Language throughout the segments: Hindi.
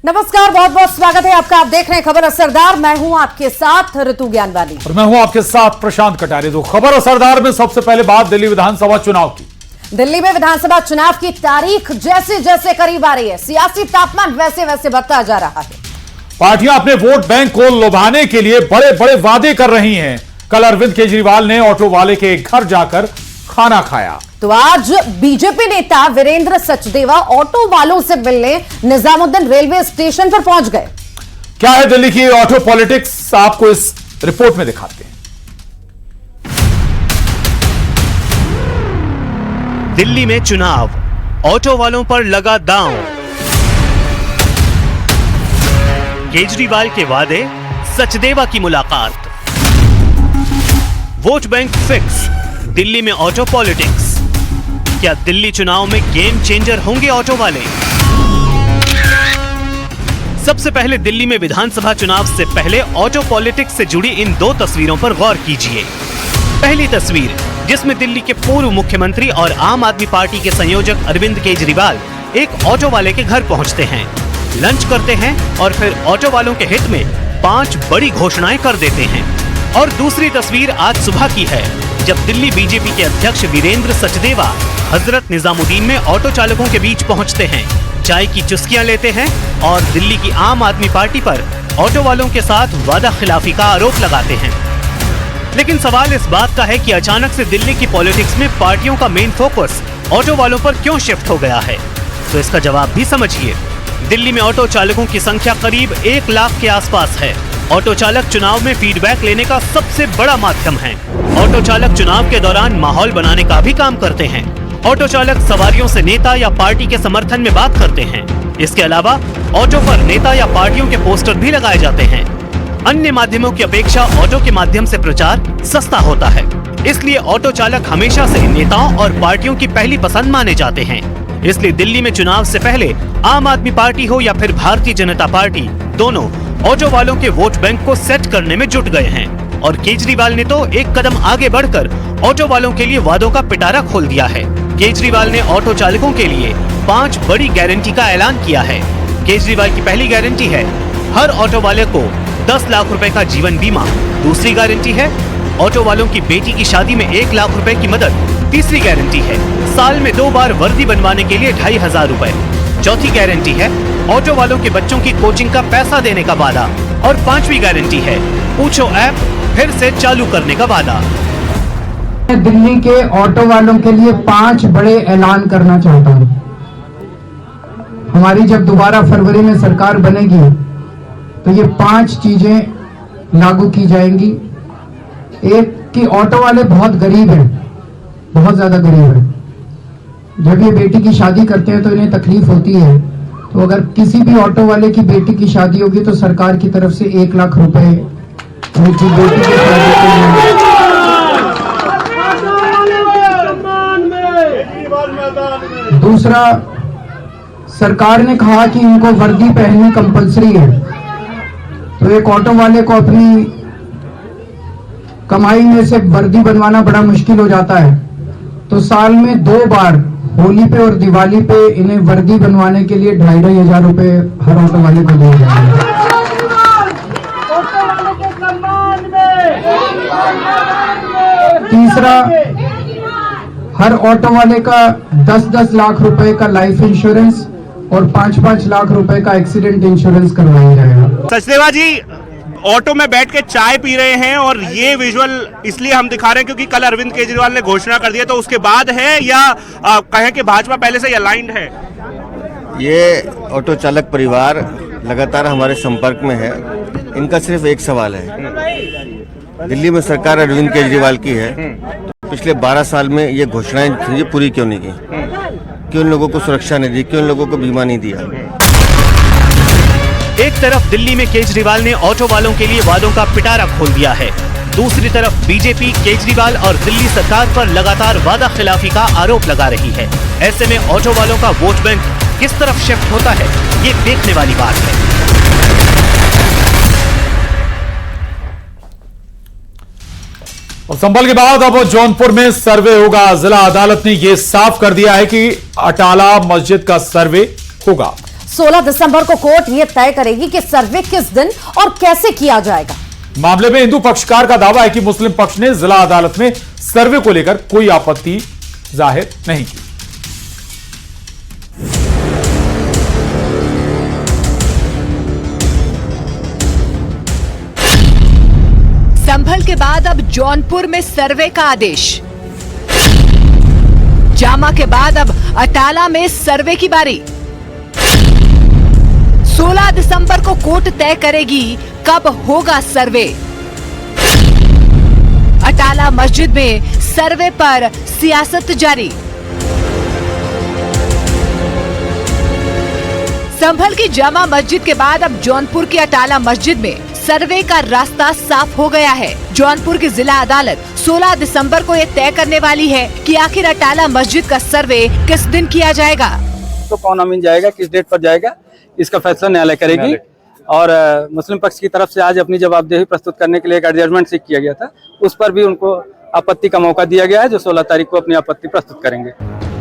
नमस्कार, बहुत बहुत स्वागत है आपका। आप देख रहे हैं खबर असरदार। मैं हूं आपके साथ ऋतु ज्ञानवाली और मैं हूं आपके साथ प्रशांत कटारे। तो खबर असरदार में सबसे पहले बात दिल्ली विधानसभा चुनाव की। दिल्ली में विधानसभा चुनाव की तारीख जैसे जैसे करीब आ रही है, सियासी तापमान वैसे वैसे बढ़ता जा रहा है। पार्टियां अपने वोट बैंक को लुभाने के लिए बड़े बड़े वादे कर रही हैं। कल अरविंद केजरीवाल ने ऑटो वाले के घर जाकर खाना खाया। तो आज बीजेपी नेता वीरेंद्र सचदेवा ऑटो वालों से मिलने निजामुद्दीन रेलवे स्टेशन पर पहुंच गए। क्या है दिल्ली की ऑटो पॉलिटिक्स, आपको इस रिपोर्ट में दिखाते हैं। दिल्ली में चुनाव, ऑटो वालों पर लगा दांव। केजरीवाल के वादे, सचदेवा की मुलाकात। वोट बैंक फिक्स, दिल्ली में ऑटो पॉलिटिक्स। क्या दिल्ली चुनाव में गेम चेंजर होंगे ऑटो वाले? सबसे पहले दिल्ली में विधानसभा चुनाव से पहले ऑटो पॉलिटिक्स से जुड़ी इन दो तस्वीरों पर गौर कीजिए। पहली तस्वीर, जिसमें दिल्ली के पूर्व मुख्यमंत्री और आम आदमी पार्टी के संयोजक अरविंद केजरीवाल एक ऑटो वाले के घर पहुंचते हैं, लंच करते हैं और फिर ऑटो वालों के हित में 5 बड़ी घोषणाएं कर देते हैं। और दूसरी तस्वीर आज सुबह की है, जब दिल्ली बीजेपी के अध्यक्ष वीरेंद्र सचदेवा हजरत निजामुद्दीन में ऑटो चालकों के बीच पहुंचते हैं, चाय की चुस्कियां लेते हैं और दिल्ली की आम आदमी पार्टी पर ऑटो वालों के साथ वादा खिलाफी का आरोप लगाते हैं। लेकिन सवाल इस बात का है कि अचानक से दिल्ली की पॉलिटिक्स में पार्टियों का मेन फोकस ऑटो वालों पर क्यों शिफ्ट हो गया है? तो इसका जवाब भी समझिए। दिल्ली में ऑटो चालकों की संख्या करीब 1 लाख के आसपास है। ऑटो चालक चुनाव में फीडबैक लेने का सबसे बड़ा माध्यम है। ऑटो चालक चुनाव के दौरान माहौल बनाने का भी काम करते हैं। ऑटो चालक सवारियों से नेता या पार्टी के समर्थन में बात करते हैं। इसके अलावा ऑटो पर नेता या पार्टियों के पोस्टर भी लगाए जाते हैं। अन्य माध्यमों की अपेक्षा ऑटो के माध्यम से प्रचार सस्ता होता है, इसलिए ऑटो चालक हमेशा से नेताओं और पार्टियों की पहली पसंद माने जाते हैं। इसलिए दिल्ली में चुनाव से पहले आम आदमी पार्टी हो या फिर भारतीय जनता पार्टी, दोनों ऑटो वालों के वोट बैंक को सेट करने में जुट गए हैं। और केजरीवाल ने तो एक कदम आगे बढ़कर ऑटो वालों के लिए वादों का पिटारा खोल दिया है। केजरीवाल ने ऑटो चालकों के लिए 5 बड़ी गारंटी का ऐलान किया है। केजरीवाल की पहली गारंटी है हर ऑटो वाले को 10 लाख रुपए का जीवन बीमा। दूसरी गारंटी है ऑटो वालों की बेटी की शादी में 1 लाख रुपए की मदद। तीसरी गारंटी है साल में 2 बार वर्दी बनवाने के लिए 2500 रुपए। चौथी गारंटी है ऑटो वालों के बच्चों की कोचिंग का पैसा देने का वादा। और 5वीं गारंटी है पूछो ऐप फिर से चालू करने का वादा। दिल्ली के ऑटो वालों के लिए 5 बड़े ऐलान करना चाहता हूं। हमारी जब दोबारा फरवरी में सरकार बनेगी तो ये 5 चीजें लागू की जाएंगी। एक कि ऑटो वाले बहुत गरीब हैं, बहुत ज्यादा गरीब हैं। जब ये बेटी की शादी करते हैं तो इन्हें तकलीफ होती है। तो अगर किसी भी ऑटो वाले की बेटी की शादी होगी तो सरकार की तरफ से 1 लाख रुपए उनकी बेटी की शादी के लिए। दूसरा, सरकार ने कहा कि इनको वर्दी पहननी कंपलसरी है। तो एक ऑटो वाले को अपनी कमाई में से वर्दी बनवाना बड़ा मुश्किल हो जाता है, तो साल में 2 बार होली पे और दिवाली पे इन्हें वर्दी बनवाने के लिए 2,500 रुपए हर ऑटो वाले को दिए जाएंगे। तीसरा, हर ऑटो वाले का 10-10 लाख रुपए का लाइफ इंश्योरेंस और 5-5 लाख रुपए का एक्सीडेंट इंश्योरेंस करवाया जाएगा। सचदेवा जी ऑटो में बैठ के चाय पी रहे हैं और ये विजुअल इसलिए हम दिखा रहे हैं क्योंकि कल अरविंद केजरीवाल ने घोषणा कर दिया, तो उसके बाद है या कहें कि भाजपा पहले से अलाइंड है? ये ऑटो चालक परिवार लगातार हमारे संपर्क में है। इनका सिर्फ एक सवाल है, दिल्ली में सरकार अरविंद केजरीवाल की है, तो पिछले 12 साल में ये घोषणाएं ये पूरी क्यों नहीं की? क्यों इन लोगों को सुरक्षा नहीं दी? क्यों इन लोगों को बीमा नहीं दिया? एक तरफ दिल्ली में केजरीवाल ने ऑटो वालों के लिए वादों का पिटारा खोल दिया है, दूसरी तरफ बीजेपी केजरीवाल और दिल्ली सरकार पर लगातार वादा खिलाफी का आरोप लगा रही है। ऐसे में ऑटो वालों का वोट बैंक किस तरफ शिफ्ट होता है, ये देखने वाली बात है। और संभल के बाद अब जौनपुर में सर्वे होगा। जिला अदालत ने यह साफ कर दिया है कि अटाला मस्जिद का सर्वे होगा। 16 दिसंबर को कोर्ट यह तय करेगी कि सर्वे किस दिन और कैसे किया जाएगा। मामले में हिंदू पक्षकार का दावा है कि मुस्लिम पक्ष ने जिला अदालत में सर्वे को लेकर कोई आपत्ति जाहिर नहीं की। संभल के बाद अब जौनपुर में सर्वे का आदेश। जामा के बाद अब अटाला में सर्वे की बारी। 16 दिसंबर को कोर्ट तय करेगी कब होगा सर्वे। अटाला मस्जिद में सर्वे पर सियासत जारी। संभल की जामा मस्जिद के बाद अब जौनपुर की अटाला मस्जिद में सर्वे का रास्ता साफ हो गया है। जौनपुर की जिला अदालत 16 दिसंबर को ये तय करने वाली है कि आखिर अटाला मस्जिद का सर्वे किस दिन किया जाएगा। तो कौन अमीन जाएगा, किस डेट पर जाएगा, इसका फैसला न्यायालय करेगी। और मुस्लिम पक्ष की तरफ से आज अपनी जवाबदेही प्रस्तुत करने के लिए एक एडजमेंट सीख किया गया था, उस पर भी उनको आपत्ति का मौका दिया गया है, जो 16 तारीख को अपनी आपत्ति प्रस्तुत करेंगे।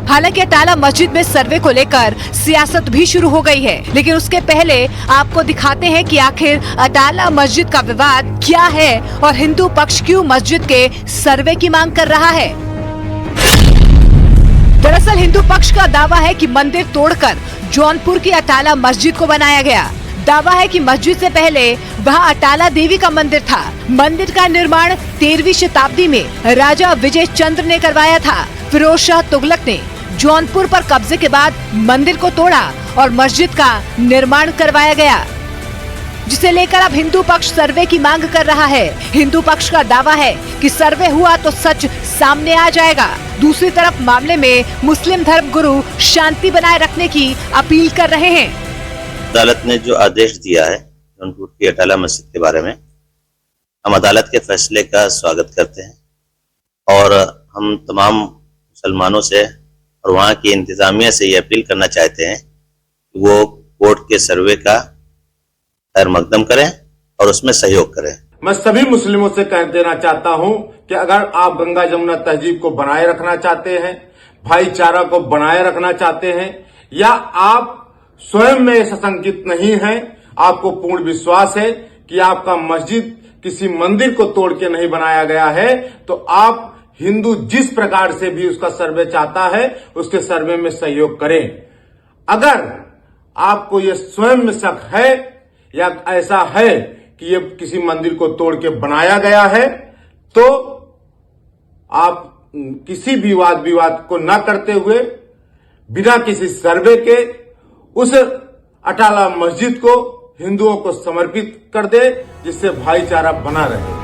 हालांकि अटाला मस्जिद में सर्वे को लेकर सियासत भी शुरू हो गई है, लेकिन उसके पहले आपको दिखाते हैं कि आखिर अटाला मस्जिद का विवाद क्या है और हिंदू पक्ष क्यों मस्जिद के सर्वे की मांग कर रहा है। दरअसल हिंदू पक्ष का दावा है कि मंदिर तोड़कर जौनपुर की अटाला मस्जिद को बनाया गया। दावा है कि मस्जिद से पहले वहां अटाला देवी का मंदिर था। मंदिर का निर्माण 13वीं शताब्दी में राजा विजय चंद्र ने करवाया था। फिरोज शाह तुगलक ने जौनपुर पर कब्जे के बाद मंदिर को तोड़ा और मस्जिद का निर्माण करवाया गया, जिसे लेकर अब हिंदू पक्ष सर्वे की मांग कर रहा है। हिंदू पक्ष का दावा है कि सर्वे हुआ तो सच सामने आ जाएगा। दूसरी तरफ मामले में मुस्लिम धर्म गुरु शांति बनाए रखने की अपील कर रहे हैं। अदालत ने जो आदेश दिया है जौनपुर की अटाला मस्जिद के बारे में, हम अदालत के फैसले का स्वागत करते हैं और हम तमाम मुसलमानों से और वहाँ की इंतजामिया से ये अपील करना चाहते हैं कि वो कोर्ट के सर्वे का खैर मकदम करें और उसमें सहयोग करें। मैं सभी मुस्लिमों से कह देना चाहता हूं कि अगर आप गंगा जमुना तहजीब को बनाए रखना चाहते हैं, भाईचारा को बनाए रखना चाहते हैं, या आप स्वयं में सशंकित नहीं हैं, आपको पूर्ण विश्वास है कि आपका मस्जिद किसी मंदिर को तोड़ के नहीं बनाया गया है, तो आप हिंदू जिस प्रकार से भी उसका सर्वे चाहता है उसके सर्वे में सहयोग करें। अगर आपको ये स्वयं में शक है या ऐसा है कि ये किसी मंदिर को तोड़ के बनाया गया है, तो आप किसी भी वाद विवाद को न करते हुए बिना किसी सर्वे के उस अटाला मस्जिद को हिंदुओं को समर्पित कर दे, जिससे भाईचारा बना रहे।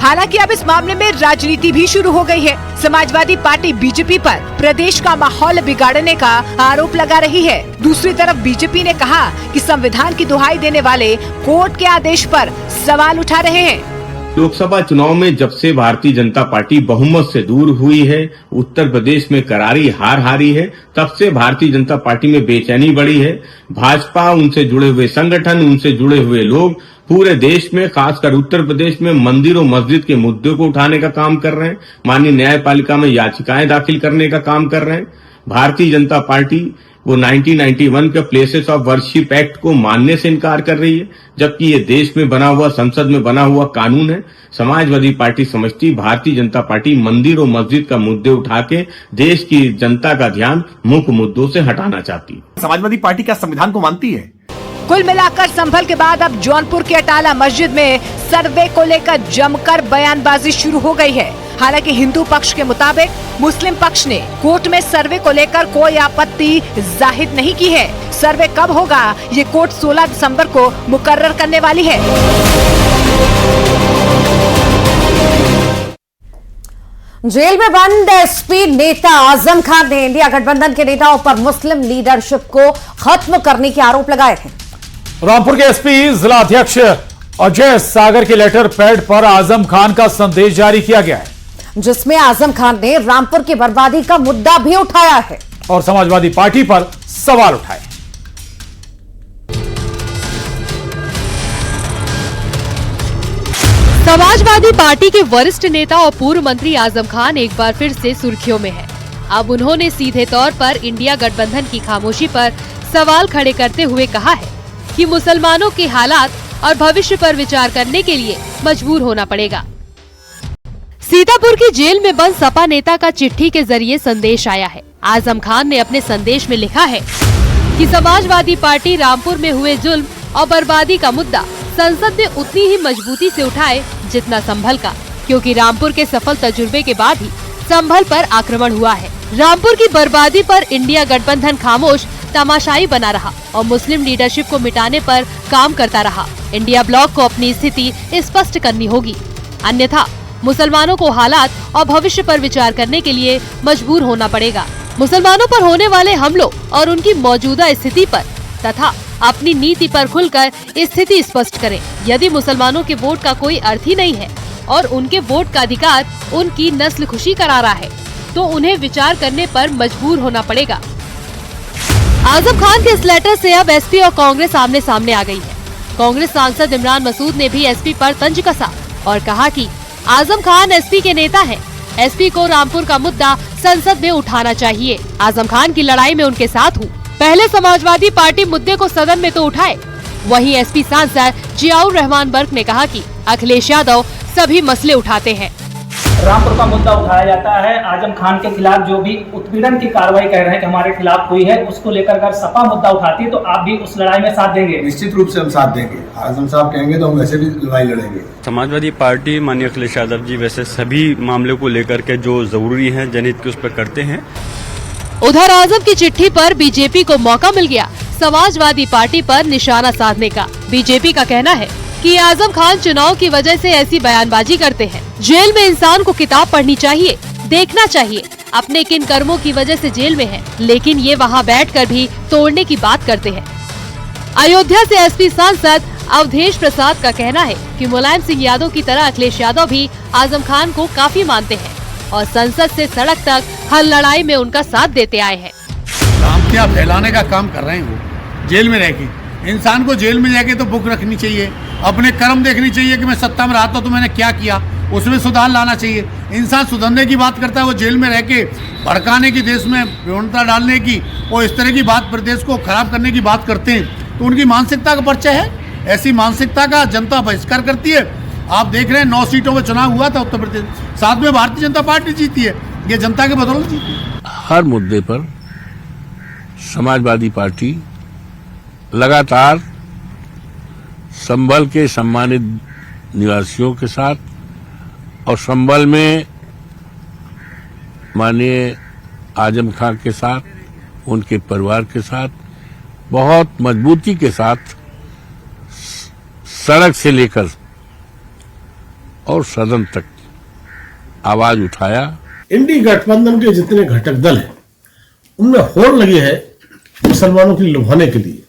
हालांकि अब इस मामले में राजनीति भी शुरू हो गई है। समाजवादी पार्टी बीजेपी पर प्रदेश का माहौल बिगाड़ने का आरोप लगा रही है। दूसरी तरफ बीजेपी ने कहा कि संविधान की दुहाई देने वाले कोर्ट के आदेश पर सवाल उठा रहे हैं। लोकसभा चुनाव में जब से भारतीय जनता पार्टी बहुमत से दूर हुई है, उत्तर प्रदेश में करारी हार हारी है, तब से भारतीय जनता पार्टी में बेचैनी बढ़ी है। भाजपा, उनसे जुड़े हुए संगठन, उनसे जुड़े हुए लोग पूरे देश में, खासकर उत्तर प्रदेश में मंदिर और मस्जिद के मुद्दे को उठाने का काम कर रहे हैं। माननीय न्यायपालिका में याचिकाएं दाखिल करने का काम कर रहे हैं। भारतीय जनता पार्टी वो 1991 के प्लेसेस ऑफ वर्शिप एक्ट को मानने से इनकार कर रही है, जबकि ये देश में बना हुआ, संसद में बना हुआ कानून है। समाजवादी पार्टी समझती भारतीय जनता पार्टी मंदिर और मस्जिद का मुद्दे उठा के देश की जनता का ध्यान मुख्य मुद्दों से हटाना चाहती है। समाजवादी पार्टी क्या संविधान को मानती है? कुल मिलाकर संभल के बाद अब जौनपुर के अटाला मस्जिद में सर्वे को लेकर जमकर बयानबाजी शुरू हो गई है। हालांकि हिंदू पक्ष के मुताबिक मुस्लिम पक्ष ने कोर्ट में सर्वे को लेकर कोई आपत्ति जाहिर नहीं की है। सर्वे कब होगा ये कोर्ट 16 दिसंबर को मुकर्रर करने वाली है। जेल में बंद एसपी नेता आजम खान ने इंडिया गठबंधन के नेताओं पर मुस्लिम लीडरशिप को खत्म करने के आरोप लगाए हैं। रामपुर के एसपी जिला अध्यक्ष अजय सागर के लेटर पैड पर आजम खान का संदेश जारी किया गया है, जिसमें आजम खान ने रामपुर की बर्बादी का मुद्दा भी उठाया है और समाजवादी पार्टी पर सवाल उठाए। समाजवादी पार्टी के वरिष्ठ नेता और पूर्व मंत्री आजम खान एक बार फिर से सुर्खियों में है। अब उन्होंने सीधे तौर पर इंडिया गठबंधन की खामोशी पर सवाल खड़े करते हुए कहा है कि मुसलमानों के हालात और भविष्य पर विचार करने के लिए मजबूर होना पड़ेगा। सीतापुर की जेल में बंद सपा नेता का चिट्ठी के जरिए संदेश आया है। आजम खान ने अपने संदेश में लिखा है कि समाजवादी पार्टी रामपुर में हुए जुल्म और बर्बादी का मुद्दा संसद में उतनी ही मजबूती से उठाए जितना संभल का, क्योंकि रामपुर के सफल तजुर्बे के बाद ही संभल पर आक्रमण हुआ है। रामपुर की बर्बादी पर इंडिया गठबंधन खामोश तमाशाई बना रहा और मुस्लिम लीडरशिप को मिटाने पर काम करता रहा। इंडिया ब्लॉक को अपनी स्थिति स्पष्ट करनी होगी, अन्यथा मुसलमानों को हालात और भविष्य पर विचार करने के लिए मजबूर होना पड़ेगा। मुसलमानों पर होने वाले हमलों और उनकी मौजूदा स्थिति पर तथा अपनी नीति पर खुलकर स्थिति स्पष्ट करें। यदि मुसलमानों के वोट का कोई अर्थ ही नहीं है और उनके वोट का अधिकार उनकी नस्ल खुशी करा रहा है, तो उन्हें विचार करने पर मजबूर होना पड़ेगा। आजम खान के इस लेटर से अब एसपी और कांग्रेस आमने सामने आ गई है। कांग्रेस सांसद इमरान मसूद ने भी एसपी पर तंज कसा और कहा कि आजम खान एसपी के नेता हैं। एसपी को रामपुर का मुद्दा संसद में उठाना चाहिए। आजम खान की लड़ाई में उनके साथ हूँ। पहले समाजवादी पार्टी मुद्दे को सदन में तो उठाए। वहीं एसपी सांसद जियाउर रहमान बर्क ने कहा कि अखिलेश यादव सभी मसले उठाते हैं। रामपुर का मुद्दा उठाया जाता है। आजम खान के खिलाफ जो भी उत्पीड़न की कार्रवाई कह रहे हैं कि हमारे खिलाफ हुई है, उसको लेकर अगर सपा मुद्दा उठाती है तो आप भी उस लड़ाई में साथ देंगे? निश्चित रूप से हम साथ देंगे। आजम साहब कहेंगे तो हम वैसे भी लड़ाई लड़ेंगे। समाजवादी पार्टी माननीय अखिलेश यादव जी वैसे सभी मामलों को लेकर के जो जरूरी है जनहित के उस पर करते हैं। उधर आजम की चिट्ठी पर बीजेपी को मौका मिल गया समाजवादी पार्टी पर निशाना साधने का। बीजेपी का कहना है कि आजम खान चुनाव की वजह से ऐसी बयानबाजी करते हैं। जेल में इंसान को किताब पढ़नी चाहिए, देखना चाहिए अपने किन कर्मों की वजह से जेल में है, लेकिन ये वहाँ बैठकर भी तोड़ने की बात करते हैं। अयोध्या से एसपी सांसद अवधेश प्रसाद का कहना है कि मुलायम सिंह यादव की तरह अखिलेश यादव भी आजम खान को काफी मानते हैं और संसद से सड़क तक हर लड़ाई में उनका साथ देते आए हैं। काम क्या फैलाने का काम कर रहे हैं वो जेल में रह के। इंसान को जेल में जाके तो बुक रखनी चाहिए, अपने कर्म देखनी चाहिए कि मैं सत्ता में रहा था तो मैंने क्या किया, उसमें सुधार लाना चाहिए। इंसान सुधरने की बात करता है, वो जेल में रह के भड़काने की, देश में विभिन्नता डालने की और इस तरह की बात, प्रदेश को खराब करने की बात करते हैं, तो उनकी मानसिकता का परिचय है। ऐसी मानसिकता का जनता बहिष्कार करती है। आप देख रहे हैं 9 सीटों में चुनाव हुआ था उत्तर प्रदेश, 7 में भारतीय जनता पार्टी जीती है। ये जनता के बदौलत जीती है। हर मुद्दे पर समाजवादी पार्टी लगातार संभल के सम्मानित निवासियों के साथ और संभल में माननीय आजम खान के साथ, उनके परिवार के साथ बहुत मजबूती के साथ सड़क से लेकर और सदन तक आवाज उठाया। इंडी गठबंधन के जितने घटक दल हैं, उनमें होड़ लगी है मुसलमानों की लुभाने के लिए।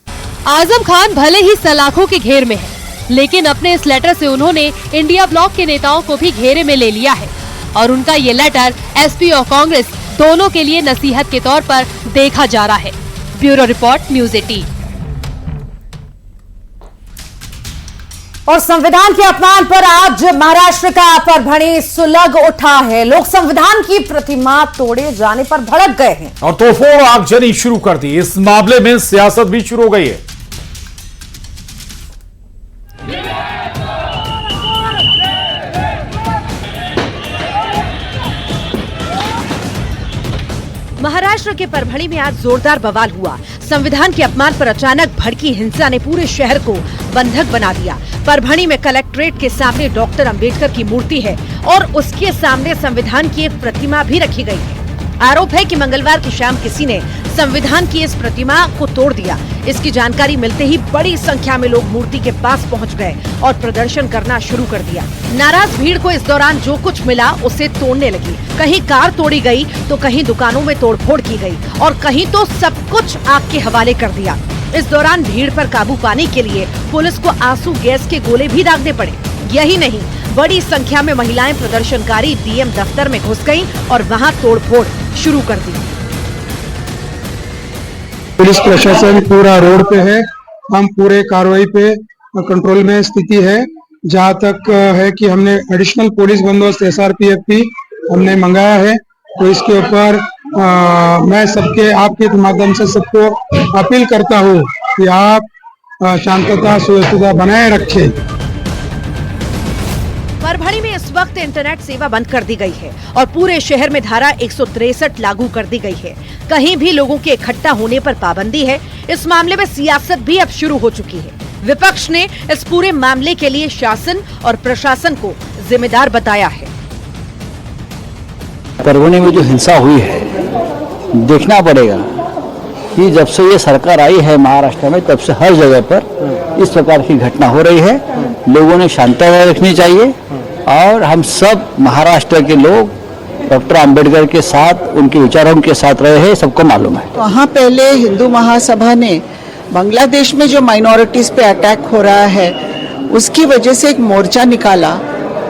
आजम खान भले ही सलाखों के घेर में है, लेकिन अपने इस लेटर से उन्होंने इंडिया ब्लॉक के नेताओं को भी घेरे में ले लिया है और उनका ये लेटर एसपी और कांग्रेस दोनों के लिए नसीहत के तौर पर देखा जा रहा है। Bureau report, news 18। और संविधान के अपमान पर आज महाराष्ट्र का परभणी सुलग उठा है। लोग संविधान की प्रतिमा तोड़े जाने पर भड़क गए हैं और तोड़फोड़ आगजनी शुरू कर दी। इस मामले में सियासत भी शुरू हो गई है। महाराष्ट्र के परभणी में आज जोरदार बवाल हुआ। संविधान के अपमान पर अचानक भड़की हिंसा ने पूरे शहर को बंधक बना दिया। परभणी में कलेक्ट्रेट के सामने डॉक्टर अंबेडकर की मूर्ति है और उसके सामने संविधान की एक प्रतिमा भी रखी गई है। आरोप है कि मंगलवार की शाम किसी ने संविधान की इस प्रतिमा को तोड़ दिया। इसकी जानकारी मिलते ही बड़ी संख्या में लोग मूर्ति के पास पहुंच गए और प्रदर्शन करना शुरू कर दिया। नाराज भीड़ को इस दौरान जो कुछ मिला उसे तोड़ने लगी। कहीं कार तोड़ी गई तो कहीं दुकानों में तोड़फोड़ की गई और कहीं तो सब कुछ आग के हवाले कर दिया। इस दौरान भीड़ पर काबू पाने के लिए पुलिस को आंसू गैस के गोले भी दागने पड़े। यही नहीं, बड़ी संख्या में महिलाएं प्रदर्शनकारी डीएम दफ्तर में घुस गईं और वहां तोड़फोड़ शुरू कर दी। पुलिस प्रशासन पूरा रोड पे है, हम पूरे कार्रवाई पे कंट्रोल में स्थिति है। जहां तक है कि हमने एडिशनल पुलिस बंदोबस्त SRPF भी हमने मंगाया है, तो इसके ऊपर मैं सबके आपके माध्यम से सबको अपील करता हूँ कि आप शांतता सुव्यवस्था बनाए रखें। परभणी में इस वक्त इंटरनेट सेवा बंद कर दी गई है और पूरे शहर में धारा 163 लागू कर दी गई है। कहीं भी लोगों के इकट्ठा होने पर पाबंदी है। इस मामले में सियासत भी अब शुरू हो चुकी है। विपक्ष ने इस पूरे मामले के लिए शासन और प्रशासन को जिम्मेदार बताया है। परभणी में जो हिंसा हुई है, देखना पड़ेगा कि जब से ये सरकार आई है महाराष्ट्र में, तब से हर जगह पर इस प्रकार की घटना हो रही है। लोगों ने शांति रखनी चाहिए और हम सब महाराष्ट्र के लोग डॉक्टर अंबेडकर के साथ, उनके विचारों के साथ रहे हैं, सबको मालूम है। वहाँ पहले हिंदू महासभा ने बांग्लादेश में जो माइनॉरिटीज पे अटैक हो रहा है उसकी वजह से एक मोर्चा निकाला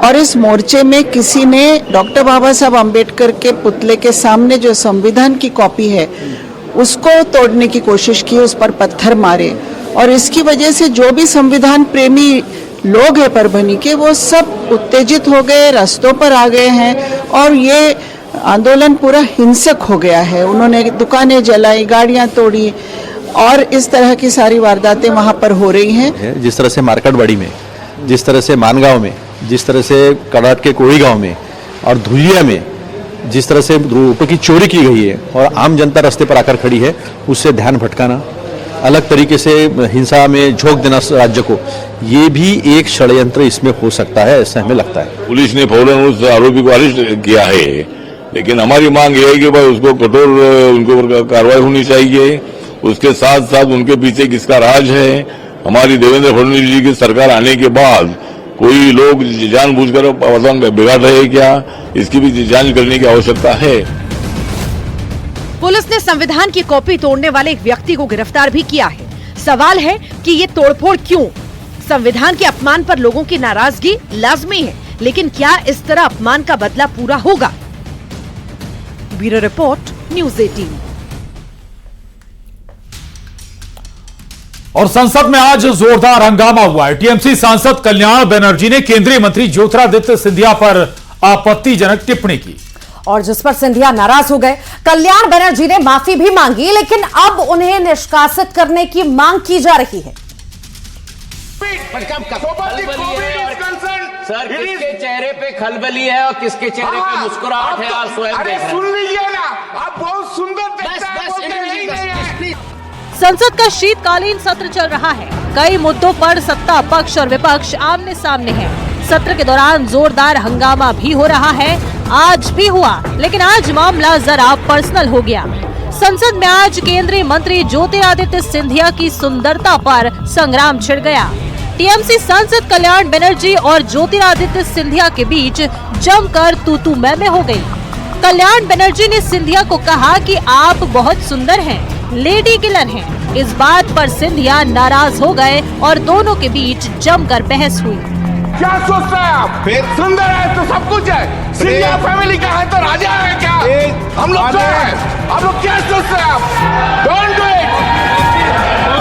और इस मोर्चे में किसी ने डॉक्टर बाबा साहब अंबेडकर के पुतले के सामने जो संविधान की कॉपी है उसको तोड़ने की कोशिश की, उस पर पत्थर मारे और इसकी वजह से जो भी संविधान प्रेमी लोग हैं परभणी के, वो सब उत्तेजित हो गए, रास्तों पर आ गए हैं और ये आंदोलन पूरा हिंसक हो गया है। उन्होंने दुकानें जलाई, गाड़ियां तोड़ी और इस तरह की सारी वारदातें वहां पर हो रही हैं। जिस तरह से मार्केटवाड़ी में, जिस तरह से मानगांव में, जिस तरह से कड़ाट के कोड़ी गांव में और धुलिया में जिस तरह से रुपये की चोरी की गई है और आम जनता रास्ते पर आकर खड़ी है, उससे ध्यान भटकाना, अलग तरीके से हिंसा में झोंक देना राज्य को, ये भी एक षड्यंत्र इसमें हो सकता है, ऐसा हमें लगता है। पुलिस ने फौरन उस आरोपी को अरेस्ट किया है, लेकिन हमारी मांग ये है कि भाई उसको कठोर उनके ऊपर कार्रवाई होनी चाहिए। उसके साथ साथ उनके पीछे किसका राज है, हमारी देवेंद्र फडणवीस जी की सरकार आने के बाद कोई लोग जानबूझकर वातावरण बिगाड़ रहे हैं क्या, इसकी भी जांच करने की आवश्यकता है। पुलिस ने संविधान की कॉपी तोड़ने वाले एक व्यक्ति को गिरफ्तार भी किया है। सवाल है कि ये तोड़फोड़ क्यों? संविधान के अपमान पर लोगों की नाराजगी लाजमी है, लेकिन क्या इस तरह अपमान का बदला पूरा होगा? Bureau report, news 18। और संसद में आज जोरदार हंगामा हुआ है। टीएमसी सांसद कल्याण बनर्जी ने केंद्रीय मंत्री ज्योतिरादित्य सिंधिया पर आपत्तिजनक टिप्पणी की और जिस पर सिंधिया नाराज हो गए। कल्याण बनर्जी ने माफी भी मांगी, लेकिन अब उन्हें निष्कासित करने की मांग की जा रही है। सर, किसके चेहरे पे खलबली है और किसके चेहरे पे मुस्कुराहट है, आप स्वयं देख रहे हैं। सुन लीजिए ना, आप बहुत सुंदर दिखते हैं। संसद का शीतकालीन सत्र चल रहा है। कई मुद्दों पर सत्ता पक्ष और विपक्ष आमने सामने हैं। सत्र के दौरान जोरदार हंगामा भी हो रहा है, आज भी हुआ, लेकिन आज मामला जरा पर्सनल हो गया। संसद में आज केंद्रीय मंत्री ज्योतिरादित्य सिंधिया की सुंदरता पर संग्राम छिड़ गया। टीएमसी सांसद कल्याण बनर्जी और ज्योतिरादित्य सिंधिया के बीच जमकर तू-तू मैं हो गई। कल्याण बनर्जी ने सिंधिया को कहा कि आप बहुत सुंदर हैं, लेडी किलर हैं। इस बात पर सिंधिया नाराज हो गए और दोनों के बीच जमकर बहस हुई। क्या सोचते हैं आप? फिर सुंदर है तो सब कुछ है, सिंधिया फैमिली का है तो राजा है क्या? हम लोग तो हैं। आप लोग क्या सोचते हैं? आप डोंट डू इट।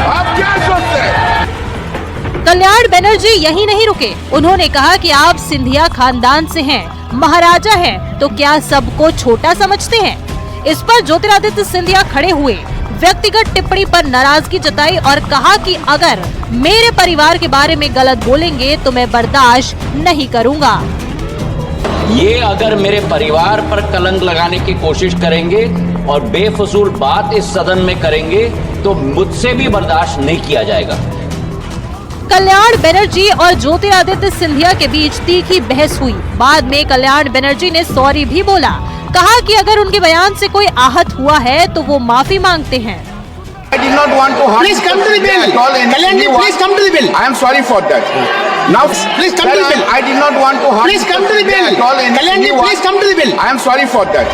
आप क्या सोचते हैं? कल्याण बनर्जी यही नहीं रुके, उन्होंने कहा कि आप सिंधिया खानदान से हैं, महाराजा हैं, तो क्या सबको छोटा समझते हैं? इस पर ज्योतिरादित्य सिंधिया खड़े हुए, व्यक्तिगत टिप्पणी पर नाराजगी जताई और कहा कि अगर मेरे परिवार के बारे में गलत बोलेंगे तो मैं बर्दाश्त नहीं करूंगा। ये अगर मेरे परिवार पर कलंक लगाने की कोशिश करेंगे और बेफजूल बात इस सदन में करेंगे तो मुझसे भी बर्दाश्त नहीं किया जाएगा। कल्याण बनर्जी और ज्योतिरादित्य सिंधिया के बीच तीखी बहस हुई। बाद में कल्याण बनर्जी ने सॉरी भी बोला, कहा कि अगर उनके बयान से कोई आहत हुआ है तो वो माफी मांगते हैं। I did not want to please come to the bill. Kalyanji, please come to the bill. I am sorry for that. Now, please come to the bill. I did not want to harm. Please come to the bill. Kalyanji, please come to the bill. I am sorry for that.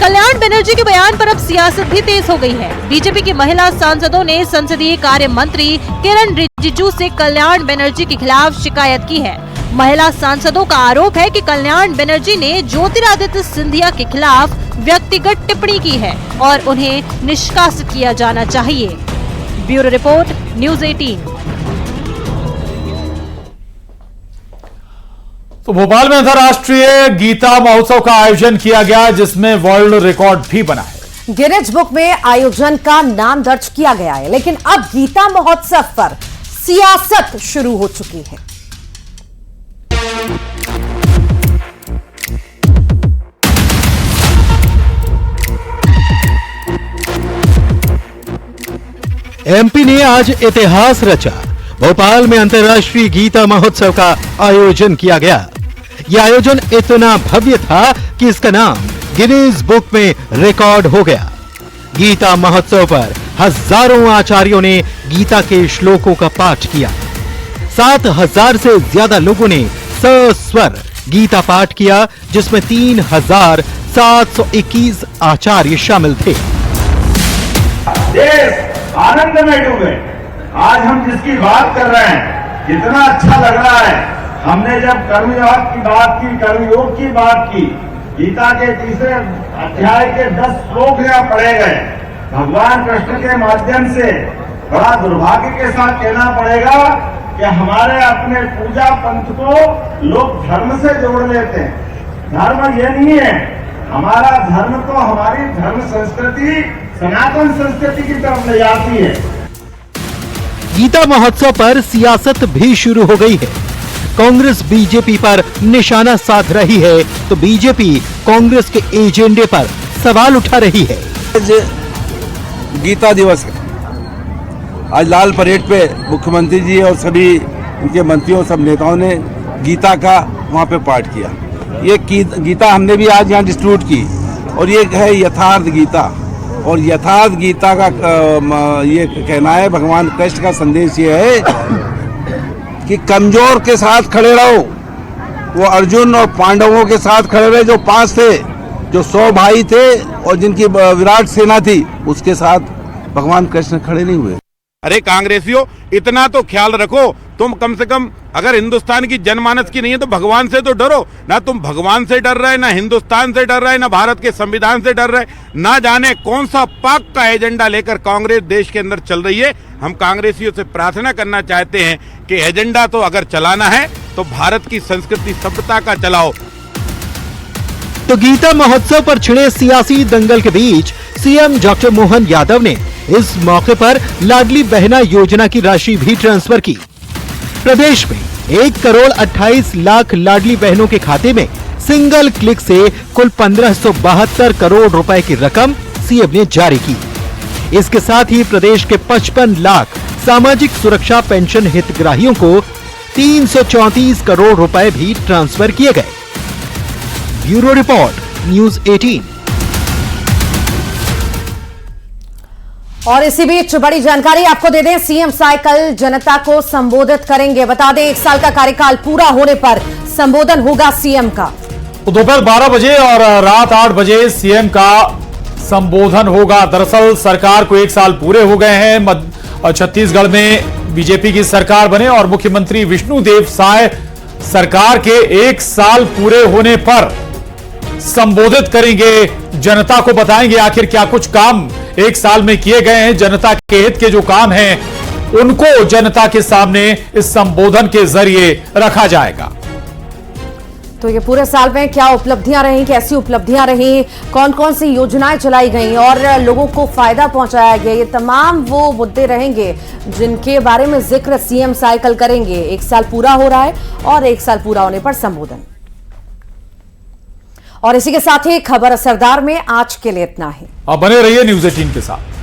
Kalyan Banerjee के बयान पर अब सियासत भी तेज हो गई है। बीजेपी की महिला सांसदों ने संसदीय कार्य मंत्री किरण रिजिजू से कल्याण बनर्जी के खिलाफ शिकायत की है। महिला सांसदों का आरोप है कि कल्याण बनर्जी ने ज्योतिरादित्य सिंधिया के खिलाफ व्यक्तिगत टिप्पणी की है और उन्हें निष्कासित किया जाना चाहिए। Bureau report, news 18। तो भोपाल में अंतर्राष्ट्रीय गीता महोत्सव का आयोजन किया गया, जिसमें वर्ल्ड रिकॉर्ड भी बना है। गिनीज बुक में आयोजन का नाम दर्ज किया गया है, लेकिन अब गीता महोत्सव पर सियासत शुरू हो चुकी है। एमपी ने आज इतिहास रचा। भोपाल में अंतर्राष्ट्रीय गीता महोत्सव का आयोजन किया गया। यह आयोजन इतना भव्य था कि इसका नाम गिनीज बुक में रिकॉर्ड हो गया। गीता महोत्सव पर हजारों आचार्यों ने गीता के श्लोकों का पाठ किया। 7,000 से ज्यादा लोगों ने सस्वर गीता पाठ किया, जिसमें 3,721 आचार्य शामिल थे। देश आनंद में डूबे। आज हम जिसकी बात कर रहे हैं, कितना अच्छा लग रहा है। हमने जब कर्मयोग की बात की, कर्मयोग की बात की, गीता के तीसरे अध्याय के 10 श्लोक यहाँ पढ़े गए। भगवान कृष्ण के माध्यम से बड़ा दुर्भाग्य के साथ कहना पड़ेगा कि हमारे अपने पूजा पंथ को लोग धर्म से जोड़ लेते हैं। धर्म ये नहीं है। हमारा धर्म तो हमारी धर्म संस्कृति, सनातन संस्कृति की तरफ ले जाती है। गीता महोत्सव पर सियासत भी शुरू हो गई है। कांग्रेस बीजेपी पर निशाना साध रही है, तो बीजेपी कांग्रेस के एजेंडे पर सवाल उठा रही है। आज गीता दिवस है। आज लाल परेड पे मुख्यमंत्री जी और सभी उनके मंत्रियों, सब नेताओं ने गीता का वहाँ पे पाठ किया। ये गीता हमने भी आज यहाँ डिस्ट्रीब्यूट की, और ये है यथार्थ गीता। और यथार्थ गीता का ये कहना है, भगवान कृष्ण का संदेश ये है कि कमजोर के साथ खड़े रहो। वो अर्जुन और पांडवों के साथ खड़े रहे, जो 5 थे, जो 100 भाई थे और जिनकी विराट सेना थी, उसके साथ भगवान कृष्ण खड़े नहीं हुए। अरे कांग्रेसियों, इतना तो ख्याल रखो, तुम कम से कम अगर हिंदुस्तान की जनमानस की नहीं है तो भगवान से तो डरो ना। तुम भगवान से डर रहे, ना हिंदुस्तान से डर रहे, ना भारत के संविधान से डर रहे। ना जाने कौन सा पाक का एजेंडा लेकर कांग्रेस देश के अंदर चल रही है। हम कांग्रेसियों से प्रार्थना करना चाहते हैं कि एजेंडा तो अगर चलाना है तो भारत की संस्कृति सभ्यता का चलाओ। तो गीता महोत्सव पर छिड़े सियासी दंगल के बीच सीएम डॉक्टर मोहन यादव ने इस मौके पर लाडली बहना योजना की राशि भी ट्रांसफर की। प्रदेश में 1,28,00,000 लाडली बहनों के खाते में सिंगल क्लिक से कुल 1,572 करोड़ रुपए की रकम सीएम ने जारी की। इसके साथ ही प्रदेश के 55 लाख सामाजिक सुरक्षा पेंशन हितग्राहियों को 334 करोड़ रुपए भी ट्रांसफर किए गए। Bureau report, news 18। और इसी बीच बड़ी जानकारी आपको दे दें, सीएम साइकिल जनता को संबोधित करेंगे। बता दें, 1 साल का कार्यकाल पूरा होने पर संबोधन होगा सीएम का। तो दोपहर 12 बजे और रात 8 बजे सीएम का संबोधन होगा। दरअसल सरकार को 1 साल पूरे हो गए हैं। छत्तीसगढ़ में बीजेपी की सरकार बने और मुख्यमंत्री विष्णुदेव साय सरकार के 1 साल पूरे होने पर संबोधित करेंगे, जनता को बताएंगे आखिर क्या कुछ काम 1 साल में किए गए हैं। जनता के हित के जो काम हैं उनको जनता के सामने इस संबोधन के जरिए रखा जाएगा। तो ये पूरे साल में क्या उपलब्धियां रही, कैसी उपलब्धियां रही, कौन कौन सी योजनाएं चलाई गई और लोगों को फायदा पहुंचाया गया, ये तमाम वो मुद्दे रहेंगे जिनके बारे में जिक्र सीएम साइकिल करेंगे। 1 साल पूरा हो रहा है और 1 साल पूरा होने पर संबोधन। और इसी के साथ ही खबर असरदार में आज के लिए इतना ही। अब बने रहिए न्यूज 18 के साथ।